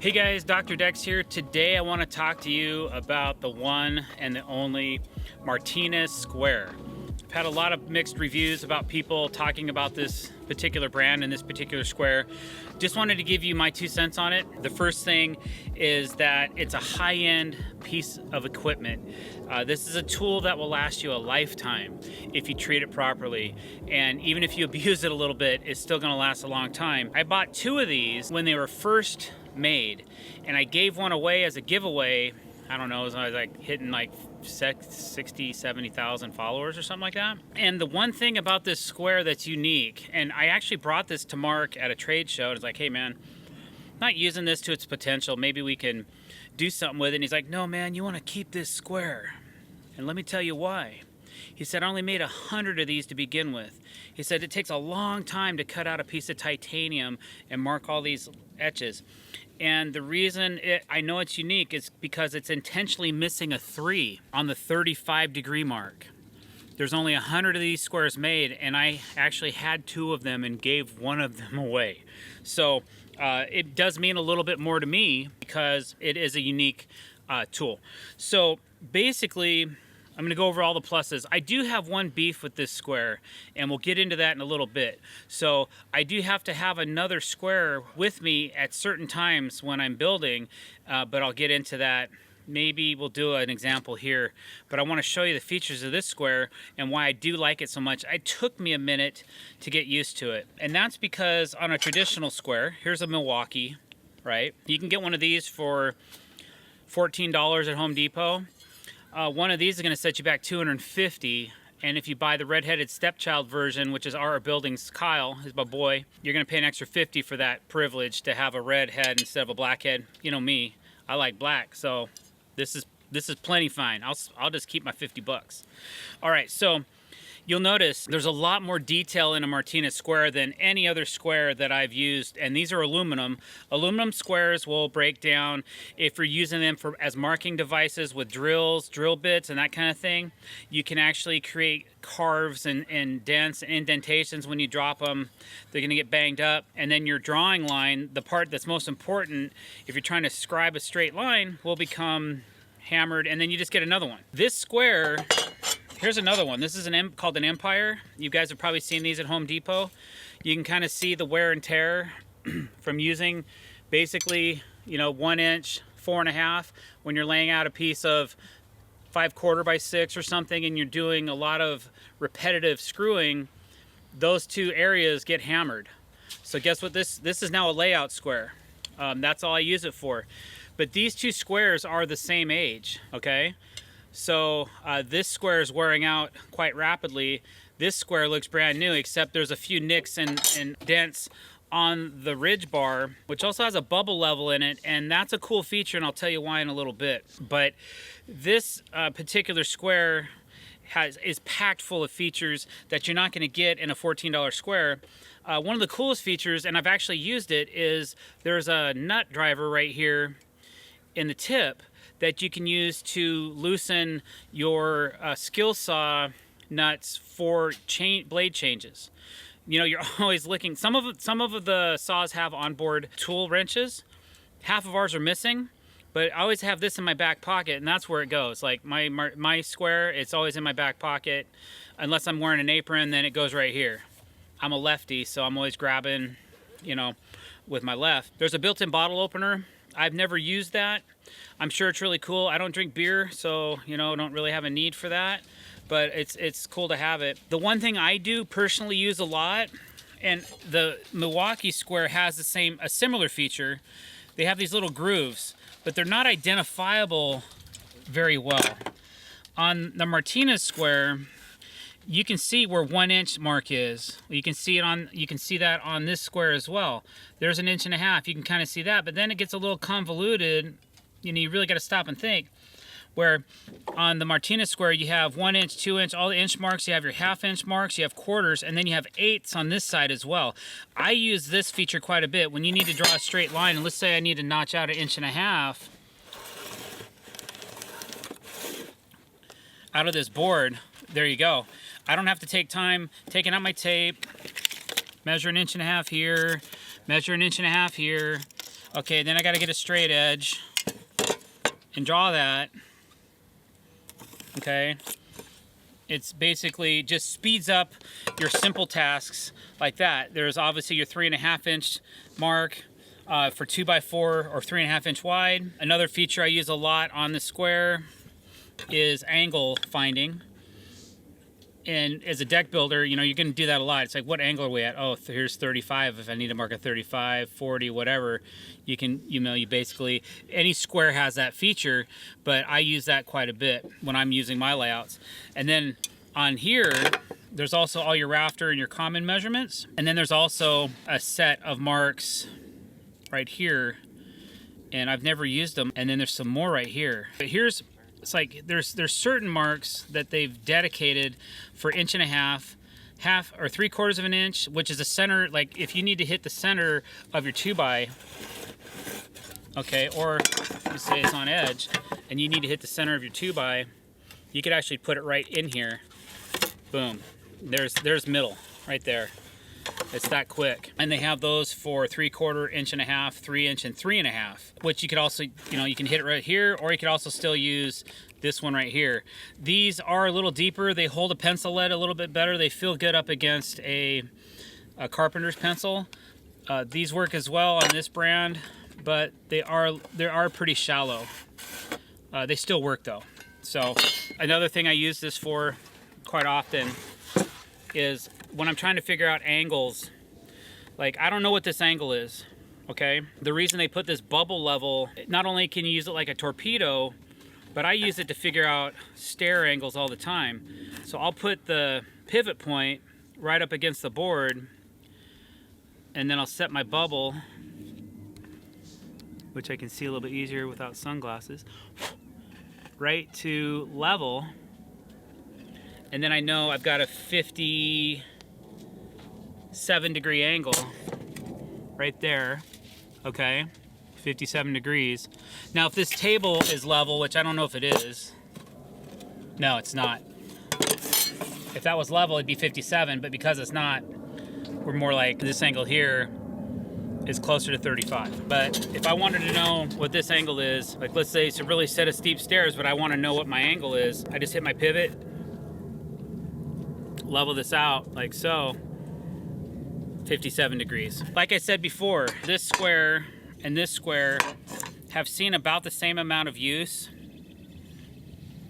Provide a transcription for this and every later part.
Hey guys, Dr. Dex here. Today I want to talk to you about the one and the only Martinez square. I've had a lot of mixed reviews about people talking about this particular brand and this particular square. Just wanted to give you my 2 cents on it. The first thing is that it's a high-end piece of equipment. This is a tool that will last you a lifetime if you treat it properly. And even if you abuse it a little bit, it's still gonna last a long time. I bought 2 of these when they were first made, and I gave one away as a giveaway. I don't know, I was like hitting like 60, 70,000 followers or something like that. And the one thing about this square that's unique, and I actually brought this to Mark at a trade show. It's like, hey man, not using this to its potential. Maybe we can do something with it. And he's like, no man, you want to keep this square. And let me tell you why. He said, I only made 100 of these to begin with. He said, it takes a long time to cut out a piece of titanium and mark all these etches. And the reason I know it's unique is because it's intentionally missing a 3 on the 35-degree mark. There's only 100 of these squares made, and I actually had 2 of them and gave 1 of them away. So it does mean a little bit more to me because it is a unique tool. So basically, I'm gonna go over all the pluses. I do have one beef with this square, and we'll get into that in a little bit. So I do have to have another square with me at certain times when I'm building, but I'll get into that. Maybe we'll do an example here, but I wanna show you the features of this square and why I do like it so much. It took me a minute to get used to it. And that's because on a traditional square, here's a Milwaukee, right? You can get one of these for $14 at Home Depot. One of these is going to set you back $250, and if you buy the redheaded stepchild version, which is our building's Kyle, is my boy, you're going to pay an extra $50 for that privilege to have a red head instead of a black head. You know me, I like black, so this is plenty fine. I'll just keep my 50 bucks. All right, so you'll notice there's a lot more detail in a Martinez square than any other square that I've used, and these are aluminum. Aluminum squares will break down if you're using them as marking devices with drills, drill bits, and that kind of thing. You can actually create carves and dents and indentations when you drop them. They're gonna get banged up, and then your drawing line, the part that's most important, if you're trying to scribe a straight line, will become hammered, and then you just get another one. This square, here's another one. This is called an Empire. You guys have probably seen these at Home Depot. You can kind of see the wear and tear from using basically, 1 inch, 4.5, when you're laying out a piece of 5/4 by 6 or something, and you're doing a lot of repetitive screwing. Those 2 areas get hammered. So guess what? This is now a layout square. That's all I use it for. But these 2 squares are the same age, okay? So this square is wearing out quite rapidly. This square looks brand new, except there's a few nicks and dents on the ridge bar, which also has a bubble level in it, and that's a cool feature, and I'll tell you why in a little bit. But this particular square is packed full of features that you're not gonna get in a $14 square. One of the coolest features, and I've actually used it, is there's a nut driver right here in the tip that you can use to loosen your skill saw nuts for blade changes. You're always looking. Some of the saws have onboard tool wrenches. Half of ours are missing, but I always have this in my back pocket, and that's where it goes. Like my square, it's always in my back pocket. Unless I'm wearing an apron, then it goes right here. I'm a lefty, so I'm always grabbing, with my left. There's a built-in bottle opener. I've never used that. I'm sure it's really cool. I don't drink beer, so don't really have a need for that, but it's cool to have it. The one thing I do personally use a lot, and the Milwaukee square has a similar feature. They have these little grooves, but they're not identifiable very well. On the Martinez square, you can see where 1 inch mark is. You can see that on this square as well. There's 1.5 inches. You can kind of see that, but then it gets a little convoluted. You really got to stop and think. Where on the Martinez square, you have 1 inch, 2 inch, all the inch marks. You have your 1/2 inch marks. You have quarters, and then you have 1/8 on this side as well. I use this feature quite a bit when you need to draw a straight line. And let's say I need to notch out 1.5 inches out of this board. There you go. I don't have to take time taking out my tape, measure 1.5 inches here, measure 1.5 inches here. Okay, then I got to get a straight edge and draw that. Okay. It's basically just speeds up your simple tasks like that. There's obviously your 3.5 inch mark for 2x4 or 3.5 inch wide. Another feature I use a lot on the square is angle finding. And as a deck builder, you know, you're going to do that a lot. It's like, what angle are we at? Oh, here's 35. If I need to mark a 35, 40, whatever, you can, you know, you basically, any square has that feature, but I use that quite a bit when I'm using my layouts. And then on here, there's also all your rafter and your common measurements. And then there's also a set of marks right here, and I've never used them. And then there's some more right here. But here's, it's like there's certain marks that they've dedicated for 1.5 inch, half or 3/4 of an inch, which is a center. Like if you need to hit the center of your 2x, okay, or you say it's on edge, and you need to hit the center of your 2x, you could actually put it right in here. Boom. There's middle right there. It's that quick. And they have those for 3/4, 1.5 inch, 3 inch, and 3.5, which you could also, you know, you can hit it right here, or you could also still use this one right here. These are a little deeper. They hold a pencil lead a little bit better. They feel good up against a carpenter's pencil. These work as well on this brand, but they are pretty shallow. They still work though. So another thing I use this for quite often is when I'm trying to figure out angles. Like, I don't know what this angle is, okay? The reason they put this bubble level, not only can you use it like a torpedo, but I use it to figure out stair angles all the time. So I'll put the pivot point right up against the board, and then I'll set my bubble, which I can see a little bit easier without sunglasses, right to level. And then I know I've got a 57-degree angle right there, okay? 57 degrees. Now, if this table is level, which I don't know if it is, no, it's not. If that was level, it'd be 57, but because it's not, we're more like this angle here is closer to 35. But if I wanted to know what this angle is, like let's say it's a really set of steep stairs, but I want to know what my angle is, I just hit my pivot, level this out like so, 57 degrees. Like I said before, this square and this square have seen about the same amount of use,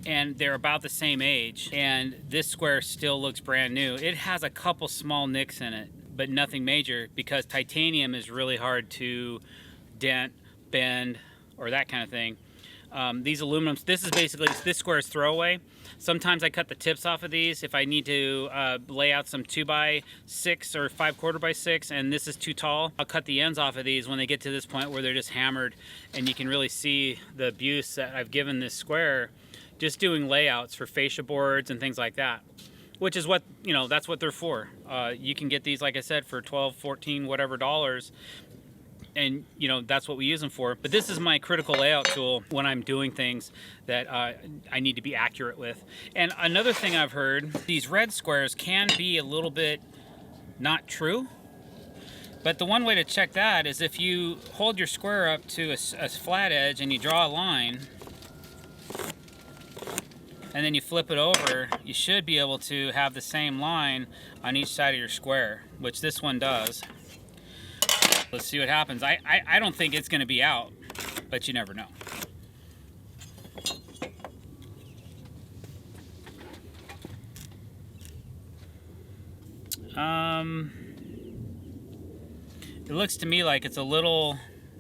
and they're about the same age, and this square still looks brand new. It has a couple small nicks in it, but nothing major, because titanium is really hard to dent, bend, or that kind of thing. These aluminums, this is basically, this square is throwaway. Sometimes I cut the tips off of these if I need to lay out some 2x6 or 5/4 x 6, and this is too tall. I'll cut the ends off of these when they get to this point where they're just hammered, and you can really see the abuse that I've given this square just doing layouts for fascia boards and things like that, which is what, you know, that's what they're for. You can get these, like I said, for 12, 14, whatever dollars. And you know, that's what we use them for. But this is my critical layout tool when I'm doing things that I need to be accurate with. And another thing I've heard, these red squares can be a little bit not true. But the one way to check that is if you hold your square up to a flat edge and you draw a line, and then you flip it over, you should be able to have the same line on each side of your square, which this one does. Let's see what happens. I don't think it's going to be out, but you never know. It looks to me like it's a little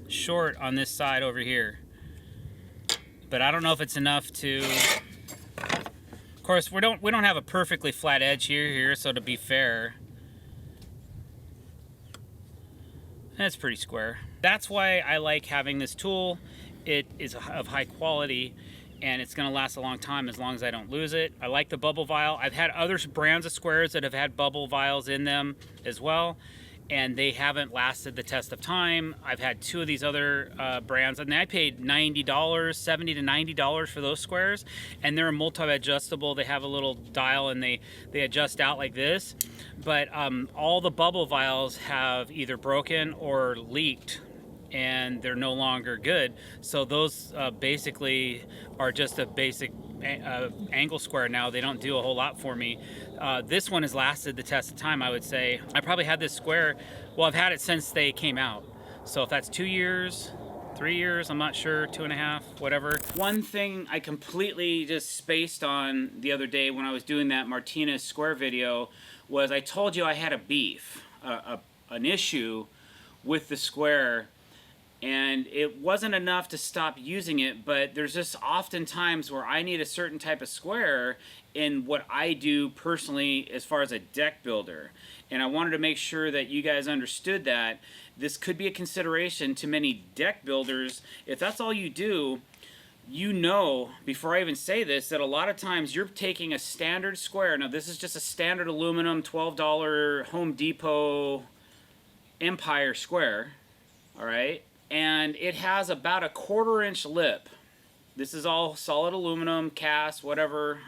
short on this side over here, but I don't know if it's enough to. Of course, we don't have a perfectly flat edge here, so to be fair, that's pretty square. That's why I like having this tool. It is of high quality, and it's gonna last a long time as long as I don't lose it. I like the bubble vial. I've had other brands of squares that have had bubble vials in them as well, and they haven't lasted the test of time. I've had two of these other brands, and I paid $90, $70 to $90 for those squares, and they're multi-adjustable. They have a little dial, and they adjust out like this. But all the bubble vials have either broken or leaked and they're no longer good. So those basically are just a basic angle square now. They don't do a whole lot for me. This one has lasted the test of time, I would say. I probably had this square, well, I've had it since they came out. So if that's 2 years, 3 years, I'm not sure, 2.5, whatever. One thing I completely just spaced on the other day when I was doing that Martinez square video was I told you I had a beef, an issue with the square, and it wasn't enough to stop using it, but there's just often times where I need a certain type of square in what I do personally as far as a deck builder. And I wanted to make sure that you guys understood that this could be a consideration to many deck builders. If that's all you do, you know, before I even say this, that a lot of times you're taking a standard square. Now this is just a standard aluminum $12 Home Depot Empire square, all right? And it has about a 1/4 inch lip. This is all solid aluminum, cast, whatever,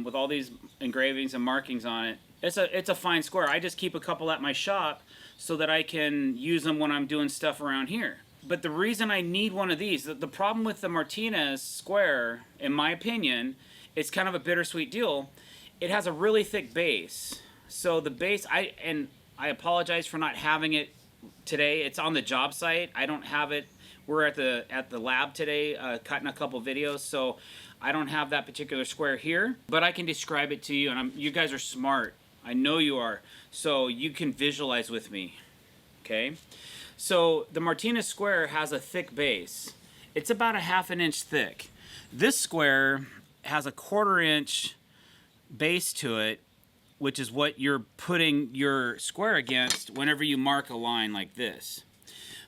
with all these engravings and markings on it. It's a fine square. I just keep a couple at my shop so that I can use them when I'm doing stuff around here. But the reason I need one of these, the problem with the Martinez square, in my opinion, it's kind of a bittersweet deal. It has a really thick base. So the base, I apologize for not having it today. It's on the job site. I don't have it. We're at the lab today cutting a couple videos, so I don't have that particular square here, but I can describe it to you, and you guys are smart. I know you are, so you can visualize with me, okay? So the Martinez square has a thick base. It's about a 1/2 inch thick. This square has a 1/4 inch base to it, which is what you're putting your square against whenever you mark a line like this.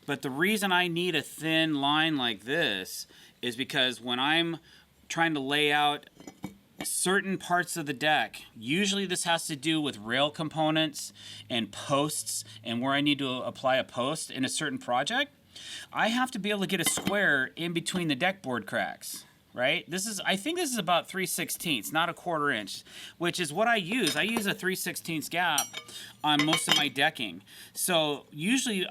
But the reason I need a thin line like this is because when I'm trying to lay out certain parts of the deck, usually this has to do with rail components and posts and where I need to apply a post in a certain project, I have to be able to get a square in between the deck board cracks. Right? I think this is about 3/16, not a 1/4 inch, which is what I use. I use a 3/16 gap on most of my decking. So usually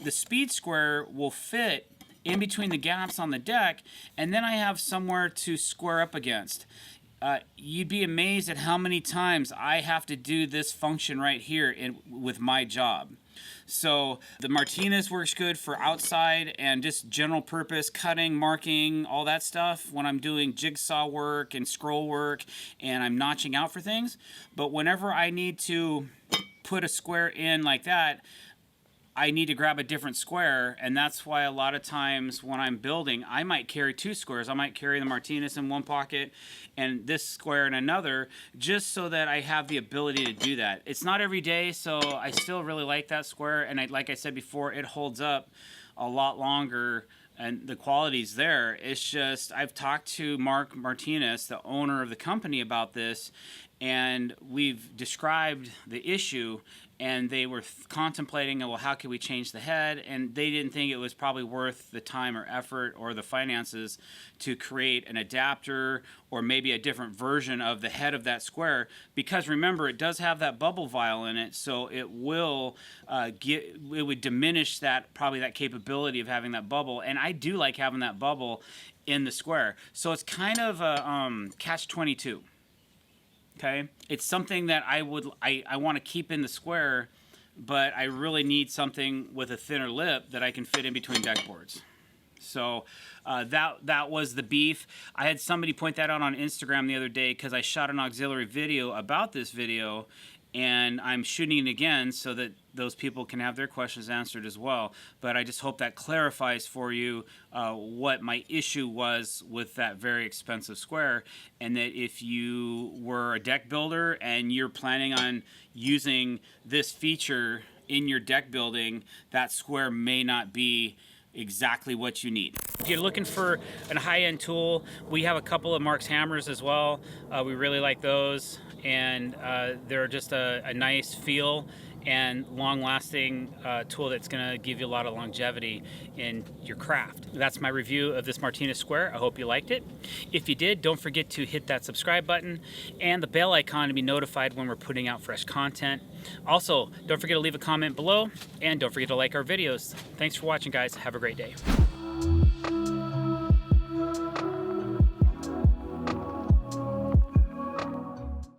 the speed square will fit in between the gaps on the deck, and then I have somewhere to square up against. You'd be amazed at how many times I have to do this function right here with my job. So the Martinez works good for outside and just general purpose cutting, marking, all that stuff when I'm doing jigsaw work and scroll work and I'm notching out for things. But whenever I need to put a square in like that, I need to grab a different square, and that's why a lot of times when I'm building, I might carry 2 squares. I might carry the Martinez in one pocket and this square in another, just so that I have the ability to do that. It's not every day, so I still really like that square, and like I said before, it holds up a lot longer and the quality's there. It's just, I've talked to Mark Martinez, the owner of the company, about this, and we've described the issue, and they were contemplating, well, how can we change the head? And they didn't think it was probably worth the time or effort or the finances to create an adapter or maybe a different version of the head of that square, because remember, it does have that bubble vial in it, so it will it would diminish that capability of having that bubble. And I do like having that bubble in the square, so it's kind of a catch-22. Okay, it's something that I want to keep in the square, but I really need something with a thinner lip that I can fit in between deck boards. So that was the beef. I had somebody point that out on Instagram the other day because I shot an auxiliary video about this video, and I'm shooting it again so that those people can have their questions answered as well. But I just hope that clarifies for you what my issue was with that very expensive square, and that if you were a deck builder and you're planning on using this feature in your deck building, that square may not be exactly what you need. If you're looking for a high-end tool, we have a couple of Mark's hammers as well. We really like those, and they're just a nice feel, and long-lasting tool that's going to give you a lot of longevity in your craft. That's my review of this Martinez square. I hope you liked it. If you did, don't forget to hit that subscribe button and the bell icon to be notified when we're putting out fresh content. Also, don't forget to leave a comment below, and don't forget to like our videos. Thanks for watching, guys. Have a great day.